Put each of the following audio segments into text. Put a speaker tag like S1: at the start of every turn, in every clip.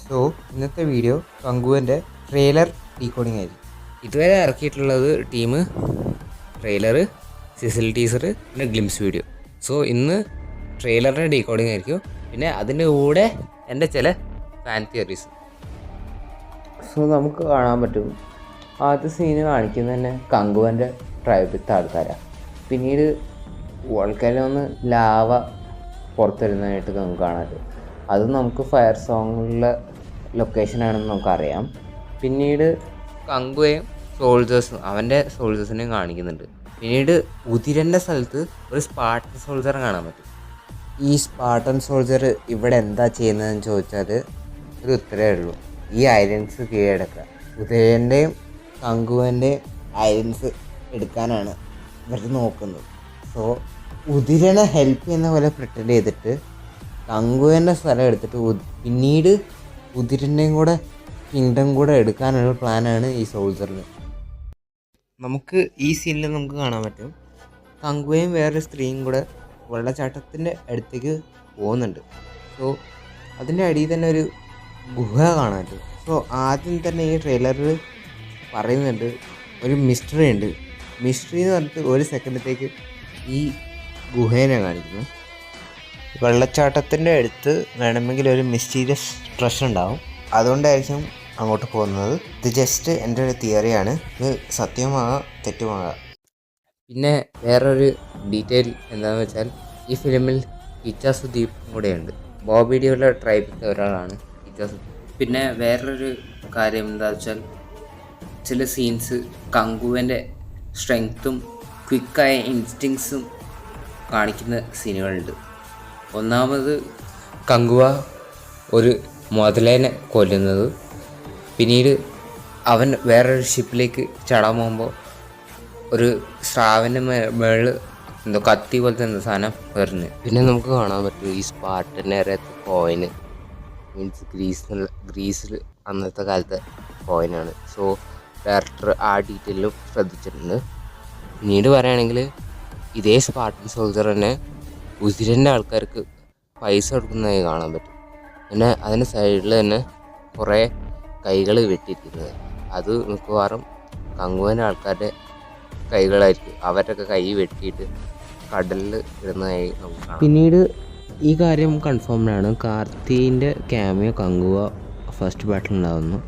S1: So ഇന്നത്തെ video കങ്കുവിൻ്റെ trailer decoding ആയിരിക്കും. ഇതുവരെ ഇറക്കിയിട്ടുള്ളത് ടീം ട്രെയിലർ, സിസിൽ ടീസർ, പിന്നെ ഗ്ലിംസ് വീഡിയോ. സോ ഇന്ന് ട്രെയിലറിൻ്റെ ഡീകോഡിംഗ് ആയിരിക്കും, പിന്നെ അതിൻ്റെ കൂടെ എൻ്റെ ചില ഫാൻ തിയറീസ്. സോ നമുക്ക് കാണാൻ പറ്റും, ആദ്യത്തെ സീന് കാണിക്കുന്നത് തന്നെ കങ്കുവിൻ്റെ ട്രൈബിലത്തെ ആൾക്കാരാണ്. പിന്നീട് വോൾക്കാനോന്ന് ലാവ പുറത്തുവരുന്നതായിട്ട് നമുക്ക് കാണാൻ പറ്റും. അത് നമുക്ക് ഫയർ സോങ്ങിലുള്ള ലൊക്കേഷനാണെന്ന് നമുക്കറിയാം. പിന്നീട് കങ്കുവയും സോൾജേഴ്സും അവൻ്റെ സോൾജേഴ്സിനെയും കാണിക്കുന്നുണ്ട്. പിന്നീട് ഉതിരൻ്റെ സ്ഥലത്ത് ഒരു സ്പാർട്ടൻ സോൾജറെ കാണാൻ പറ്റും. ഈ സ്പാർട്ടൻ സോൾജർ ഇവിടെ എന്താ ചെയ്യുന്നതെന്ന് ചോദിച്ചാൽ ഒരു ഉത്തരവേ ഉള്ളൂ, ഈ ഐലൻഡ്സ് കീഴടക്കുക. ഉതിരൻ്റെയും കങ്കുവിൻ്റെയും ഐലൻഡ്സ് എടുക്കാനാണ് ഇവർ നോക്കുന്നത്. സോ ഉതിരനെ ഹെൽപ്പ് ചെയ്യുന്ന പോലെ പ്രിറ്റൻഡ് ചെയ്തിട്ട് കങ്കുവിൻ്റെ സ്ഥലം എടുത്തിട്ട് പിന്നീട് ഉതിരൻ്റെയും കൂടെ കിങ്ഡം കൂടെ എടുക്കാനുള്ള പ്ലാനാണ് ഈ സോൾജറിന്. നമുക്ക് ഈ സീനിൽ നമുക്ക് കാണാൻ പറ്റും, കങ്കുവയും വേറൊരു സ്ത്രീയും കൂടെ വെള്ളച്ചാട്ടത്തിൻ്റെ അടുത്തേക്ക് പോകുന്നുണ്ട്. സോ അതിൻ്റെ അടിയിൽ തന്നെ ഒരു ഗുഹ കാണാൻ പറ്റും. സോ ആദ്യം തന്നെ ഈ ട്രെയിലറിൽ പറയുന്നുണ്ട് ഒരു മിസ്റ്ററി ഉണ്ട്. മിസ്റ്ററി എന്ന് പറഞ്ഞിട്ട് ഒരു സെക്കൻഡത്തേക്ക് ഈ ഗുഹേനെ കാണിക്കുന്നു. വെള്ളച്ചാട്ടത്തിൻ്റെ അടുത്ത് വേണമെങ്കിൽ ഒരു മിസ്റ്റീരിയസ് ട്രഷർ ഉണ്ടാവും, അതുകൊണ്ടായിരിക്കും അങ്ങോട്ട് പോകുന്നത്. ഇത് ജസ്റ്റ് എൻ്റെ ഒരു തിയറിയാണ്, ഇത് സത്യമാകാം തെറ്റുമാകാം. പിന്നെ വേറൊരു ഡീറ്റെയിൽ എന്താണെന്ന് വെച്ചാൽ, ഈ ഫിലിമിൽ കിച്ച സുദീപ് കൂടെയുണ്ട്. ബോബി ഡിയോളുടെ ട്രൈബിലത്തെ ഒരാളാണ് കിച്ച സുദീപ്. പിന്നെ വേറൊരു കാര്യം എന്താണെന്ന് വെച്ചാൽ, ചില സീൻസ് കങ്കുവിൻ്റെ സ്ട്രെങ്ത്തും ക്വിക്കായ ഇൻസ്റ്റിങ്സും കാണിക്കുന്ന സീനുകളുണ്ട്. ഒന്നാമത് കങ്കുവ ഒരു മുതലേനെ കൊല്ലുന്നത്, പിന്നീട് അവൻ വേറൊരു ഷിപ്പിലേക്ക് ചടാൻ പോകുമ്പോൾ ഒരു സ്രാവിൻ്റെ മേളിൽ എന്തോ കത്തി പോലത്തെ എന്തോ സാധനം എറിഞ്ഞ്. പിന്നെ നമുക്ക് കാണാൻ പറ്റും ഈ സ്പാർട്ടൻ്റെ അറിയാത്ത കോയിന്, മീൻസ് ഗ്രീസിൽ അന്നത്തെ കാലത്തെ കോയിനാണ്. സോ ഡയറക്ടർ ആ ഡീറ്റെയിലും ശ്രദ്ധിച്ചിട്ടുണ്ട്. പിന്നീട് പറയുകയാണെങ്കിൽ ഇതേ സ്പാർട്ടൻ സോൾജർ തന്നെ ഉതിരൻ്റെ ആൾക്കാർക്ക് പൈസ കൊടുക്കുന്നതായി കാണാൻ പറ്റും. പിന്നെ അതിൻ്റെ സൈഡിൽ തന്നെ കുറേ കൈകൾ വെട്ടിയിരിക്കുന്നത്, അത് മിക്കവാറും കങ്കുവിൻ്റെ ആൾക്കാരുടെ കൈകളായിരിക്കും. അവരുടെയൊക്കെ കൈ വെട്ടിയിട്ട് കടലിൽ ഇടുന്നതായി നമുക്ക് കാണാം. പിന്നീട് ഈ കാര്യം കൺഫേംഡാണ്, കാർത്തിൻ്റെ ക്യാമിയോ കങ്കുവ ഫസ്റ്റ് ബാറ്റിൽ ഉണ്ടാകുന്നു.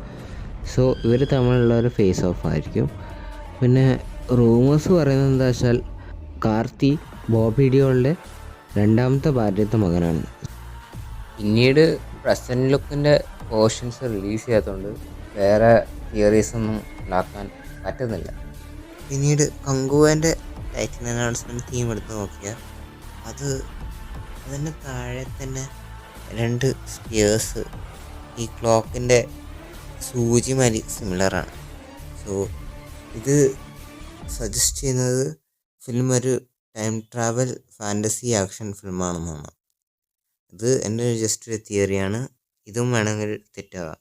S1: സോ ഇവർ തമ്മിലുള്ള ഒരു ഫേസ് ഓഫ് ആയിരിക്കും. പിന്നെ റൂമേഴ്സ് പറയുന്നത് എന്താ വെച്ചാൽ, കാർത്തി ബോബി ഡിയോളുടെ രണ്ടാമത്തെ ഭാര്യത്തെ മകനാണ്. പിന്നീട് പ്രസൻറ്റ് ലുക്കിൻ്റെ പോർഷൻസ് റിലീസ് ചെയ്യാത്തതുകൊണ്ട് വേറെ തിയറീസൊന്നും ഉണ്ടാക്കാൻ പറ്റുന്നില്ല. പിന്നീട് കങ്കുവിൻ്റെ ടൈറ്റിൽ അനൗൺസ്മെൻറ്റ് തീം എടുത്ത് നോക്കിയാൽ അതിൻ്റെ താഴെ തന്നെ 2 സ്പിയേഴ്സ് ഈ ക്ലോക്കിൻ്റെ സൂചിമാരി സിമിലറാണ്. സോ ഇത് സജസ്റ്റ് ചെയ്യുന്നത് ഫിലിം ഒരു ടൈം ട്രാവൽ ഫാൻറ്റസി ആക്ഷൻ ഫിലിമാണെന്നാണ്. ഇത് എൻ്റെ ജസ്റ്റ് ഒരു തിയറിയാണ്, ഇതും വേണമെങ്കിൽ തെറ്റാകാം.